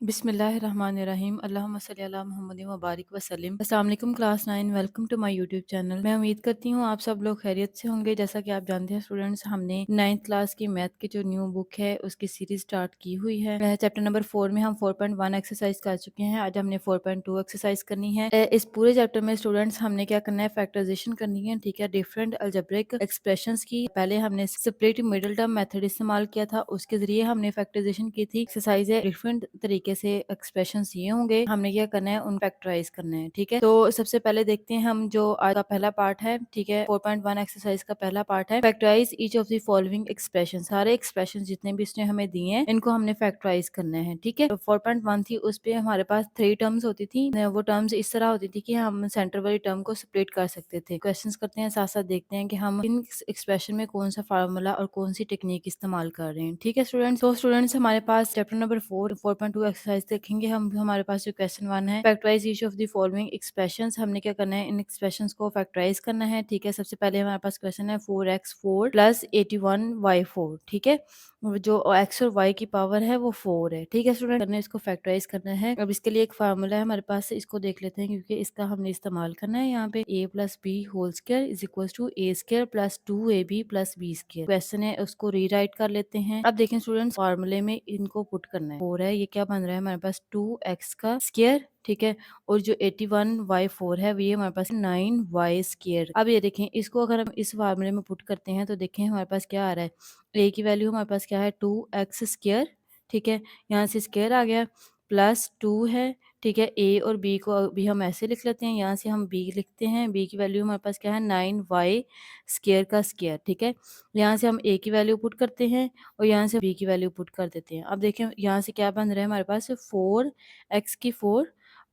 बिस्मिल्लाहिर्रहमानिर्रहीम अल्लाहुम्मा सल्ली अला मुहम्मदिन व बारिक वसल्लम। अस्सलाम वालेकुम class 9, welcome to my YouTube channel. मैं उम्मीद करती हूँ आप सब लोग खैरियत से होंगे। जैसा कि आप जानते हैं स्टूडेंट्स, हमने 9th क्लास की मैथ की जो न्यू बुक है उसकी सीरीज स्टार्ट की हुई है। चैप्टर नंबर 4 में हम 4.1 एक्सरसाइज कर चुके हैं। आज हमने 4.2 एक्सरसाइज करनी है। इस पूरे चैप्टर में स्टूडेंट्स हमने क्या करना है, फैक्टराइजेशन करनी है। ठीक है, डिफरेंट अलजेब्रिक एक्सप्रेशंस की। पहले हमने स्प्लिट मिडिल टर्म मेथड इस्तेमाल किया था, उसके जरिए हमने फैक्टराइजेशन की थी। एक्सरसाइज है डिफरेंट तरीके से एक्सप्रेशंस ये होंगे, हमने क्या करना है उन फैक्टराइज करना है। ठीक है, तो सबसे पहले देखते हैं हम जो आज का पहला पार्ट है। ठीक है, 4.1 एक्सरसाइज का पहला पार्ट है factorise each of the following expression. सारे एक्सप्रेशन जितने भी इसने हमें दिए हैं इनको हमने फैक्टराइज करना है। ठीक है, तो 4.1 थी, उस पे हमारे पास 3 टर्म्स होती थी। वो टर्म्स इस तरह होती थी कि हम सेंटर वाली टर्म को स्प्लिट कर सकते थे। क्वेश्चंस करते हैं, साथ साथ देखते हैं कि हम इन एक्सप्रेशन में कौन सा फार्मूला और कौन सी टेक्निक इस्तेमाल कर रहे हैं। ठीक है स्टूडेंट्स, तो स्टूडेंट्स हमारे पास चैप्टर नंबर 4.2 एक्सरसाइज देखेंगे हम। हमारे पास जो क्वेश्चन 1 है, factorise each of the following expressions. हमने क्या करना है, इन एक्सप्रेशंस को फैक्टराइज करना है। ठीक है, सबसे पहले हमारे पास क्वेश्चन है 4x4 प्लस 81y4। ठीक है, जो x और y की पावर है वो 4 है। ठीक है स्टूडेंट, करने इसको फैक्टराइज करना है। अब इसके लिए एक फार्मूला है हमारे पास, इसको देख लेते हैं क्योंकि इसका हमने इस्तेमाल करना है। यहाँ पे a plus b whole square is equal to a square plus 2ab plus b square. Question है उसको रीराइट कर लेते हैं। अब देखें स्टूडेंट्स, फार्मूले में इनको पुट करना है। 4 है, ये क्या बन रहा है हमारे पास 2x का स्क्वायर। ठीक है, और जो 81y4 है ये हमारे पास 9y स्क्वायर। अब ये देखें, इसको अगर हम इस फार्मूले में पुट करते हैं तो देखें हमारे पास क्या आ रहा है। ए की वैल्यू हमारे पास क्या है 2x स्क्वायर। ठीक है, यहाँ से स्क्वायर आ गया, प्लस 2 है। ठीक है, ए और बी को भी हम ऐसे लिख लेते हैं, यहाँ से हम बी लिखते हैं। बी की वैल्यू हमारे पास क्या है 9y स्क्वायर का स्क्वायर। ठीक है, यहाँ से हम ए की वैल्यू पुट करते हैं और यहाँ से बी की वैल्यू पुट कर देते हैं। अब देखें यहाँ से क्या बन रहा है हमारे पास 4x की 4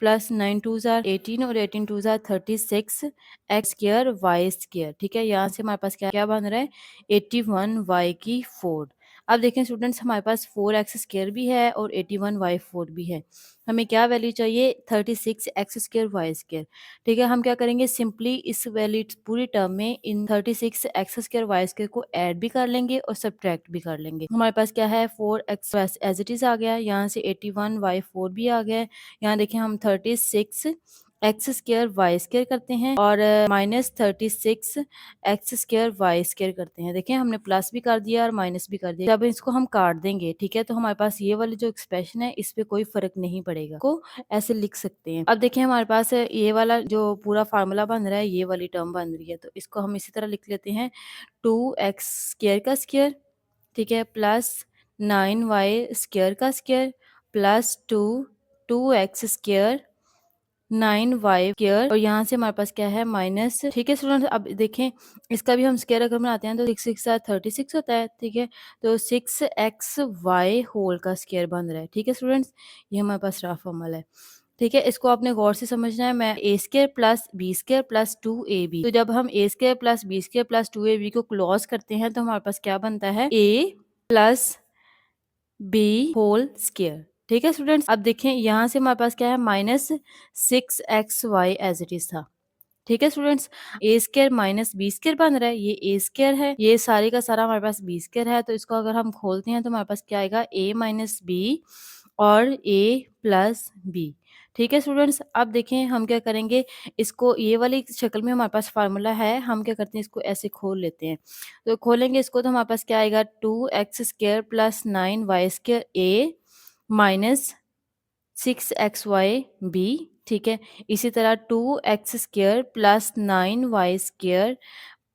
प्लस 9 टू जार 18 और 18 टू जार 36 एक्स स्क्वायर वाई स्क्वायर। ठीक है, यहाँ से हमारे पास क्या क्या बन रहा है 81y की 4। अब देखें स्टूडेंट्स, हमारे पास 4x स्क्वायर भी है और 81y4 भी है। हमें क्या वैल्यू चाहिए 36x स्क्वायर वाई स्क्वायर। ठीक है, हम क्या करेंगे, सिंपली इस वैल्यू पूरी टर्म में इन 36x स्क्वायर वाई स्क्वायर को ऐड भी कर लेंगे और सब्ट्रैक्ट भी कर लेंगे। हमारे पास क्या है 4x एज इट इज आ गया, यहाँ से 81y4 भी आ गया है। यहाँ देखें हम 36 एक्स स्क्वायर वाई स्क्वायर करते हैं और minus 36 x square y square करते हैं। देखें हमने प्लस भी कर दिया और माइनस भी कर दिया। जब इसको हम काट देंगे, ठीक है, तो हमारे पास ये वाली जो एक्सप्रेशन है इस पे कोई फर्क नहीं पड़ेगा, को ऐसे लिख सकते हैं। अब देखें हमारे पास ये वाला जो पूरा फार्मूला बन रहा है, ये वाली टर्म बन रही है, तो इसको हम इसी तरह लिख लेते हैं 2x स्क्वायर का स्क्वायर। ठीक है, प्लस 9y स्क्वायर का square plus 2x square 9y square और यहाँ से हमारे पास क्या है माइनस। ठीक है स्टूडेंट, अब देखें इसका भी हम स्क्वायर अगर बनाते हैं तो 6 6 36 होता है। ठीक है, तो 6xy होल का स्क्वायर बन रहा है। ठीक है स्टूडेंट्स, ये हमारे पास रफ अमल है। ठीक है, इसको आपने गौर से समझना है। मैं a square plus b square plus 2ab, तो जब हम a square plus b square plus 2ab को क्लोज करते हैं तो हमारे पास क्या बनता है a plus b whole square. ठीक है स्टूडेंट्स, अब देखें यहाँ से हमारे पास क्या है minus 6xy as it is था। ठीक है स्टूडेंट्स, ए स्क्वायर माइनस बी स्क्वायर बन रहा है, ये ए स्क्वायर है, ये सारे का सारा हमारे पास बी स्क्वायर है, तो इसको अगर हम खोलते हैं तो हमारे पास क्या आएगा ए माइनस बी और ए प्लस बी। ठीक है स्टूडेंट्स, अब देखें हम क्या करेंगे, इसको ये वाली शक्ल में हमारे पास फार्मूला है, हम क्या करते हैं इसको ऐसे खोल लेते हैं। तो खोलेंगे इसको तो हमारे पास क्या आएगा 2x square plus 9y square a minus 6xy b। ठीक है, इसी तरह 2x square plus 9y square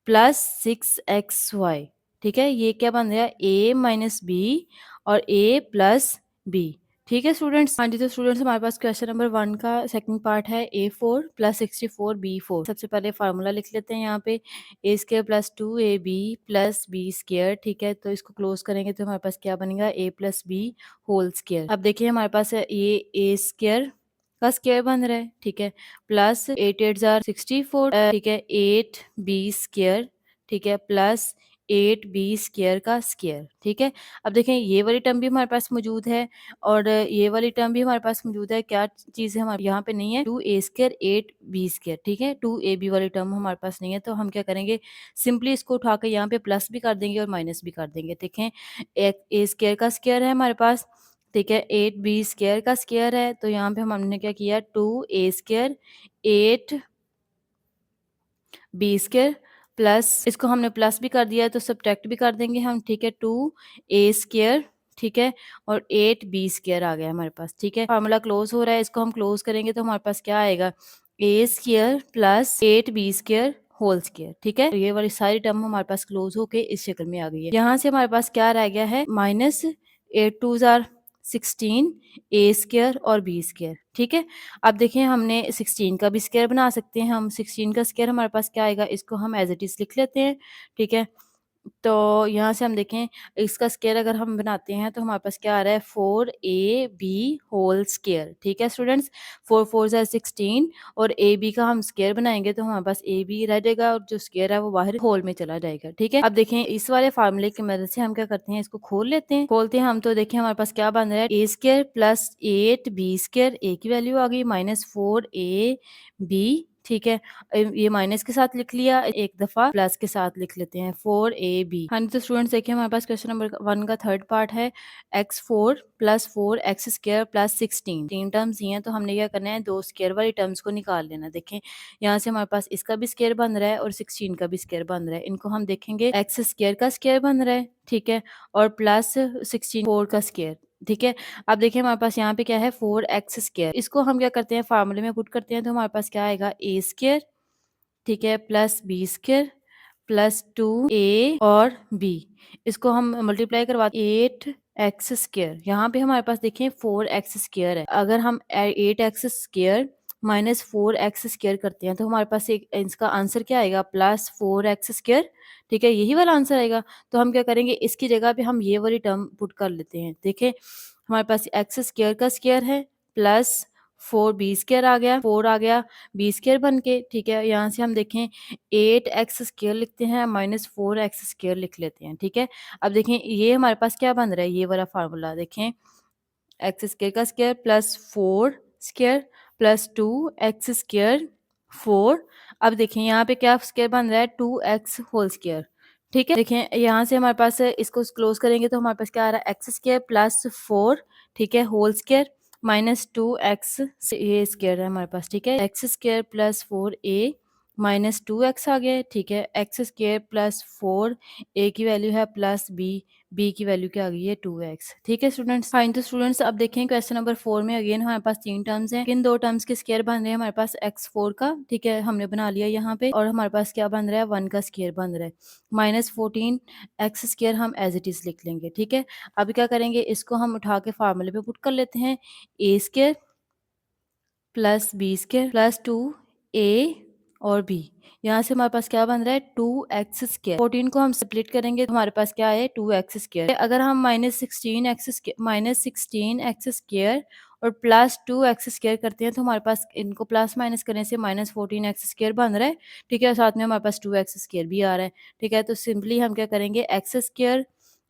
plus 6xy। ठीक है, ये क्या बन गया a माइनस बी और a प्लस बी। ठीक है स्टूडेंट्स, हाँ जी, तो स्टूडेंट्स हमारे पास क्वेश्चन नंबर 1 का सेकंड पार्ट है a4 प्लस 64 b4। सबसे पहले फार्मूला लिख लेते हैं यहाँ पे a square plus 2ab plus b square. ठीक है, तो इसको क्लोज करेंगे तो हमारे पास क्या बनेगा a plus b whole square. अब देखिए हमारे पास ये a स्क्वायर का स्क्वायर बन रहा है। ठीक है, प्लस 8 8 जार 64। ठीक है, 8b स्क्वायर। ठीक है, प्लस 8b स्क्वायर का स्क्वायर। ठीक है, अब देखें ये वाली टर्म भी हमारे पास मौजूद है और ये वाली टर्म भी हमारे पास मौजूद है। क्या चीज़ है हमारे यहाँ पे नहीं है 2a स्क्वायर 8b स्क्वायर। ठीक है, 2ab वाली टर्म हमारे पास नहीं है, तो हम क्या करेंगे सिंपली इसको उठा के यहाँ पे प्लस भी कर देंगे और माइनस भी कर देंगे। देखें एक a स्क्वायर का स्क्वायर है हमारे पास ठीक है, 8b² का स्क्वायर है, तो यहाँ पे हमने क्या किया 2a² 8b² प्लस इसको हमने प्लस भी कर दिया है तो सब्ट्रैक्ट भी कर देंगे हम, ठीक है, 2a², ठीक है, और 8b² आ गया हमारे पास, ठीक है। फार्मूला क्लोज हो रहा है, इसको हम क्लोज करेंगे तो हमारे पास क्या आएगा, a² plus 8b² whole square, ठीक है। तो ये वाली सारी टर्म हमारे पास क्लोज होके इस शक्ल में आ गई है। यहाँ से हमारे पास क्या रह गया है, माइनस 8 2 16 a² और b², ठीक है। अब देखिए हमने 16 का भी स्क्वायर बना सकते हैं हम, 16 का स्क्वायर हमारे पास क्या आएगा, इसको हम एज इट इज लिख लेते हैं, ठीक है। तो यहाँ से हम देखें इसका स्क्वायर अगर हम बनाते हैं तो हमारे पास क्या आ रहा है 4ab होल स्क्वायर, ठीक है स्टूडेंट्स। 4 4 ज़ा 16 और ए बी का हम स्क्वायर बनाएंगे तो हमारे पास ए बी रह जाएगा और जो स्क्वायर है वो बाहर होल में चला जाएगा, ठीक है। अब देखें इस वाले फार्मूले की मदद से हम क्या करते हैं, इसको खोल लेते हैं, खोलते हैं हम तो देखिए हमारे पास क्या बन रहा है, a² प्लस 8b², ए की वैल्यू आ गई माइनस 4ab, ठीक है। ये माइनस के साथ लिख लिया, एक दफा प्लस के साथ लिख लेते हैं 4ab। हाँ जी, तो स्टूडेंट्स देखिए हमारे पास क्वेश्चन नंबर 1 का थर्ड पार्ट है, x4 प्लस 4x² प्लस 16 तीन टर्म्स दिए हैं, तो हमने क्या करना है, दो स्क्वायर वाली टर्म्स को निकाल लेना। देखें यहाँ से हमारे पास इसका भी स्क्वायर बन रहा है और 16 का भी स्क्वायर बन रहा है, इनको हम देखेंगे x² का स्क्वायर बन रहा है, ठीक है, और प्लस 16 4 का स्क्वायर, ठीक है। अब देखिए हमारे पास यहाँ पे क्या है 4x², इसको हम क्या करते हैं फार्मूले में पुट करते हैं तो हमारे पास क्या आएगा a², ठीक है, प्लस b² प्लस 2a और b, इसको हम मल्टीप्लाई करवाते 8x², यहाँ पे हमारे पास देखिए 4x² है, अगर हम 8x² माइनस 4x² करते हैं तो हमारे पास एक इसका आंसर क्या आएगा, प्लस 4x², ठीक है, यही वाला आंसर आएगा। तो हम क्या करेंगे, इसकी जगह पे हम ये वाली टर्म पुट कर लेते हैं। देखें हमारे पास x² का स्क्वायर है प्लस 4b² आ गया, 4 आ गया b² बन के, ठीक है। यहाँ से हम देखें 8x² लिखते हैं माइनस 4x² लिख लेते हैं, ठीक है। अब देखें ये हमारे पास क्या बन रहा है, ये वाला फार्मूला देखें, x² का स्क्वायर प्लस 4² प्लस 2x², 4। अब देखें यहाँ पे क्या स्क्वायर बन रहा है 2x होल स्क्वायर, ठीक है। देखें यहाँ से हमारे पास इसको क्लोज करेंगे तो हमारे पास क्या आ रहा है x² प्लस 4, ठीक है, होल स्क्वायर माइनस 2x, ये स्क्वायर है हमारे पास, ठीक है। x² plus 4a minus 2x आ गया, ठीक है। x² प्लस 4 a की वैल्यू है प्लस b की वैल्यू क्या आ गई है 2x, ठीक है स्टूडेंट्स। फाइन, तो स्टूडेंट्स अब देखें क्वेश्चन नंबर 4 में अगेन हमारे पास तीन टर्म्स हैं, किन दो टर्म्स के स्क्वायर बन रहे हैं हमारे पास x4 का, ठीक है, हमने बना लिया यहाँ पे, और हमारे पास क्या बन रहा है 1 का स्क्वायर बन रहा है, माइनस 14x² हम एज इट इज लिख लेंगे, ठीक है। अब क्या करेंगे, इसको हम उठा के फार्मूले पे पुट कर लेते हैं, a² plus b² plus 2a और b, यहाँ से हमारे पास क्या बन रहा है 2x², 14 को हम स्प्लिट करेंगे तो हमारे पास क्या है 2x²। अगर हम माइनस 16x² और प्लस 2x² करते हैं तो हमारे पास इनको प्लस माइनस करने से माइनस 14x² बन रहा है, ठीक है, साथ में हमारे पास 2x² भी आ रहा है, ठीक है। तो सिंपली हम क्या करेंगे x²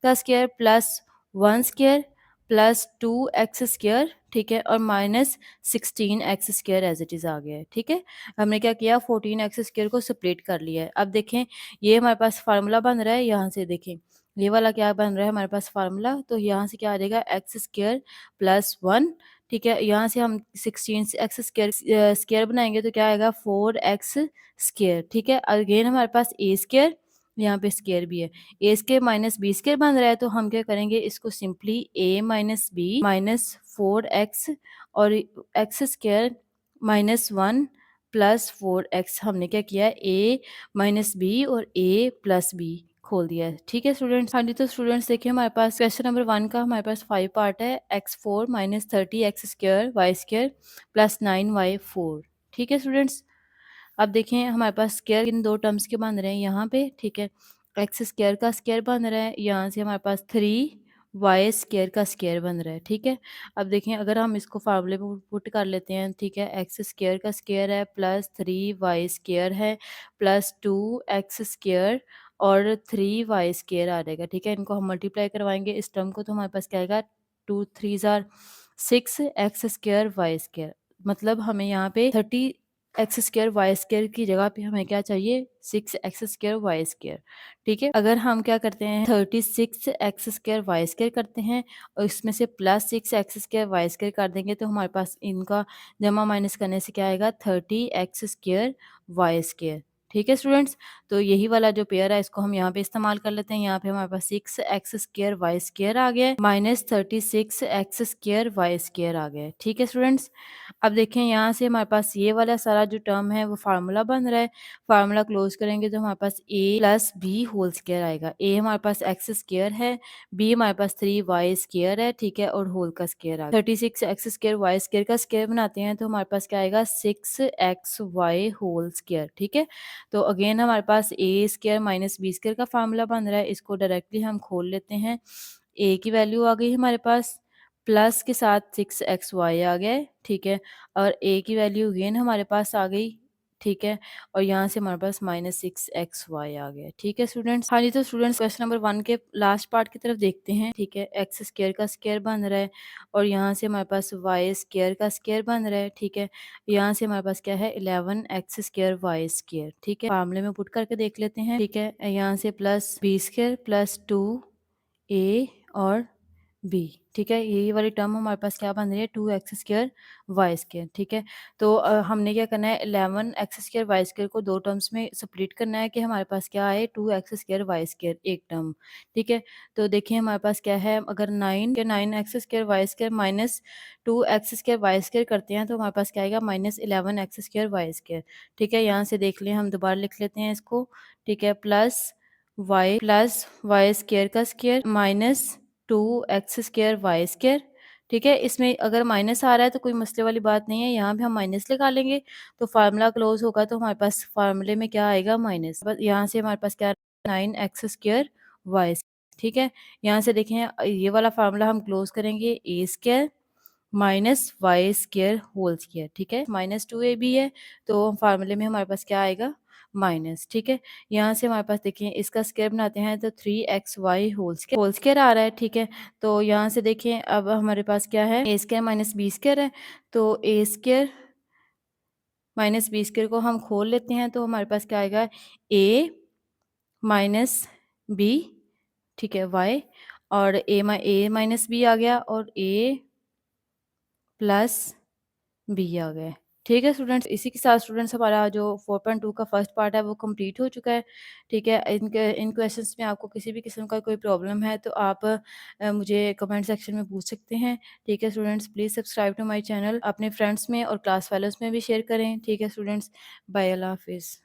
का स्क्वायर प्लस 1² प्लस 2x², ठीक है, और minus 16x² as it is आ गया है, ठीक है। हमने क्या किया 14x² को सेपरेट कर लिया है। अब देखें ये हमारे पास फार्मूला बन रहा है, यहाँ से देखें ये वाला क्या बन रहा है हमारे पास फार्मूला, तो यहाँ से क्या आ जाएगा x² प्लस 1, ठीक है, यहाँ से हम 16x² स्क्वायर बनाएंगे तो क्या आएगा 4x², ठीक है। अगेन हमारे पास a², यहाँ पे स्क्वायर भी है, a² माइनस b² बन रहा है तो हम क्या करेंगे, इसको simply a minus b minus 4x और x² माइनस 1 प्लस 4x, हमने क्या किया है a माइनस b और a प्लस b खोल दिया है, ठीक है स्टूडेंट्स। हाँ जी, तो स्टूडेंट्स देखिए हमारे पास क्वेश्चन नंबर 1 का हमारे पास 5 पार्ट है, x4 minus 30x² y² plus 9y4, ठीक है स्टूडेंट्स। अब देखें हमारे पास स्क्वायर इन दो टर्म्स के बन रहे हैं यहाँ पे, ठीक है, x² का स्क्वायर बन रहा है, यहाँ से हमारे पास 3y² का स्क्वायर बन रहा है, ठीक है। अब देखें अगर हम इसको फार्मूले में पुट कर लेते हैं, ठीक है, x² का स्क्वायर है प्लस 3y² है प्लस 2x² और 3y² आ जाएगा, ठीक है। इनको हम मल्टीप्लाई करवाएंगे इस टर्म को तो हमारे पास क्या आएगा 2 3 जार 6x² y², मतलब हमें यहाँ पे 30 एक्स स्क्वायर वाई स्क्वायर की जगह पे हमें क्या चाहिए, 6x² वाई स्क्वायर। ठीक है, अगर हम क्या करते हैं 36x² वाई स्क्वायर करते हैं और इसमें से प्लस 6x² वाई स्क्वायर कर देंगे तो हमारे पास इनका जमा माइनस करने से क्या आएगा 30x² वाई स्क्वायर। ठीक है स्टूडेंट्स, तो यही वाला जो पेयर है इसको हम यहाँ पे इस्तेमाल कर लेते हैं। यहाँ पे हमारे पास 6x² वाई स्क्वायर आ गया है माइनस 36x² वाई स्क्वायर आ गया है। ठीक है स्टूडेंट्स, अब देखें यहाँ से हमारे पास ये वाला सारा जो टर्म है वो फार्मूला बन रहा है। फार्मूला क्लोज करेंगे तो हमारे पास a plus b whole square आएगा। a हमारे पास एक्स स्क्वायर है, b हमारे पास 3y स्क्वायर है, ठीक है, और होल का स्क्वायर आ गया। 36x² वाई स्क्वायर का स्क्वायर बनाते हैं तो हमारे पास क्या आएगा 6xy होल स्क्वायर। ठीक है, तो अगेन हमारे पास a square minus b square का फार्मूला बन रहा है, इसको डायरेक्टली हम खोल लेते हैं। a की वैल्यू आ गई हमारे पास, प्लस के साथ 6xy आ गया है, ठीक है, और a की वैल्यू अगेन हमारे पास आ गई, ठीक है, और यहाँ से हमारे पास माइनस 6xy आ गया। ठीक है स्टूडेंट्स, हाँ जी, तो स्टूडेंट्स क्वेश्चन नंबर 1 के लास्ट पार्ट की तरफ देखते हैं। ठीक है, एक्स स्क्वायर का स्क्वायर बन रहा है और यहाँ से हमारे पास वाई स्क्वायर का स्क्वायर बन रहा है। ठीक है, यहाँ से हमारे पास क्या है 11x² वाई स्क्वायर। ठीक है, फार्मूले में पुट करके देख लेते हैं। ठीक है, यहाँ से plus b square plus 2a और बी। ठीक है, यही वाली टर्म हमारे पास क्या बन रही है 2x² वाई स्क्वायर। ठीक है, तो हमने क्या करना है 11x² वाई स्क्वायर को दो टर्म्स में स्प्लिट करना है कि हमारे पास क्या आए 2x² वाई स्क्वायर एक टर्म। ठीक है, तो देखिए हमारे पास क्या है, अगर 9x² y square minus 2x² y square करते हैं तो हमारे पास क्या आएगा माइनस 11x² वाई स्क्वायर। ठीक है, यहाँ से देख लें, हम दोबारा लिख लेते हैं इसको। ठीक है, प्लस वाई स्क्वायर का square minus 2x² y square. ठीक है, इसमें अगर माइनस आ रहा है तो कोई मसले वाली बात नहीं है, यहाँ भी हम माइनस लगा लेंगे तो फार्मूला क्लोज होगा तो हमारे पास फार्मूले में क्या आएगा माइनस। बस यहाँ से हमारे पास क्या 9x² वाई। ठीक है, यहाँ से देखें ये वाला फार्मूला हम क्लोज करेंगे a square minus y square whole square. ठीक है, माइनस 2ab है तो फार्मूले में हमारे पास क्या आएगा माइनस। ठीक है, यहाँ से हमारे पास देखिए इसका स्क्वायर बनाते हैं तो 3xy होल स्क्वायर आ रहा है। ठीक है, तो यहाँ से देखें अब हमारे पास क्या है a square minus b square है, तो a square minus b square को हम खोल लेते हैं तो हमारे पास क्या आएगा a माइनस बी, ठीक है, y, और a माइनस बी आ गया और a प्लस बी आ गए। ठीक है स्टूडेंट्स, इसी के साथ स्टूडेंट्स हमारा जो 4.2 का फर्स्ट पार्ट है वो कंप्लीट हो चुका है। ठीक है, इन क्वेश्चंस में आपको किसी भी किस्म का कोई प्रॉब्लम है तो आप मुझे कमेंट सेक्शन में पूछ सकते हैं। ठीक है students, please subscribe to my channel, अपने फ्रेंड्स में और क्लास फेलोज़ में भी शेयर करें। ठीक है स्टूडेंट्स, बाय, अल्लाह हाफिज़।